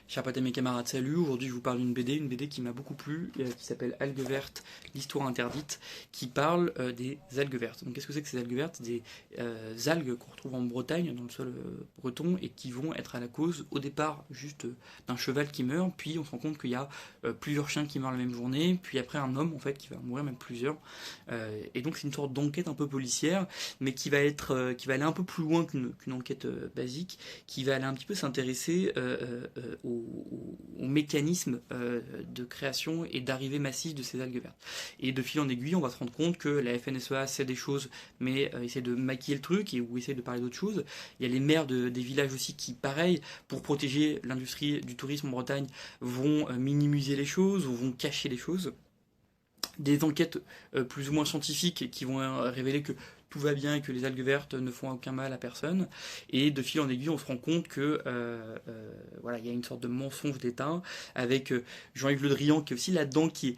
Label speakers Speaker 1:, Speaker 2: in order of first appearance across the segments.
Speaker 1: Chers mes camarades, salut. Aujourd'hui, je vous parle d'une BD qui m'a beaucoup plu, qui s'appelle Algues vertes, l'histoire interdite, qui parle des algues vertes. Donc, qu'est-ce que c'est que ces algues vertes? Des algues qu'on retrouve en Bretagne, dans le sol breton, et qui vont être à la cause, au départ, juste d'un cheval qui meurt, puis on se rend compte qu'il y a plusieurs chiens qui meurent la même journée, puis après un homme, en fait, qui va mourir, même plusieurs. Et donc, c'est une sorte d'enquête un peu policière, mais qui va aller un peu plus loin qu'une enquête basique, qui va aller un petit peu s'intéresser au mécanisme de création et d'arrivée massive de ces algues vertes. Et de fil en aiguille, on va se rendre compte que la FNSEA sait des choses, mais essaie de maquiller le truc ou essaie de parler d'autres choses. Il y a les maires des villages aussi qui, pareil, pour protéger l'industrie du tourisme en Bretagne, vont minimiser les choses ou vont cacher les choses. Des enquêtes plus ou moins scientifiques qui vont révéler que tout va bien et que les algues vertes ne font aucun mal à personne. Et de fil en aiguille, on se rend compte que voilà, il y a une sorte de mensonge d'État avec Jean-Yves Le Drian qui est aussi là-dedans, qui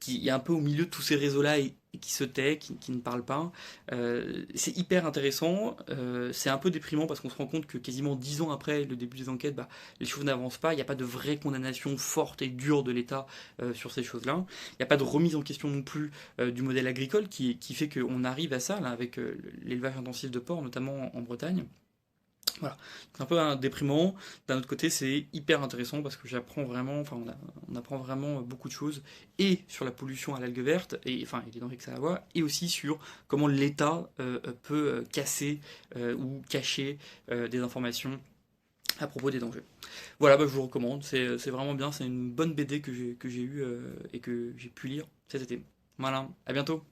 Speaker 1: est un peu au milieu de tous ces réseaux-là et qui se tait, qui ne parle pas. C'est hyper intéressant. C'est un peu déprimant parce qu'on se rend compte que quasiment 10 ans après le début des enquêtes, les choses n'avancent pas. Il n'y a pas de vraie condamnation forte et dure de l'État sur ces choses-là. Il n'y a pas de remise en question non plus du modèle agricole qui fait qu'on arrive à ça, là, avec l'élevage intensif de porc, notamment en Bretagne. Voilà, c'est un peu déprimant. D'un autre côté, c'est hyper intéressant parce que j'apprends vraiment, enfin, on apprend vraiment beaucoup de choses et sur la pollution à l'algue verte et enfin, et les dangers que ça a à avoir, et aussi sur comment l'État peut casser ou cacher des informations à propos des dangers. Voilà, je vous recommande, c'est vraiment bien, c'est une bonne BD que j'ai eue et que j'ai pu lire cet été. Voilà, à bientôt.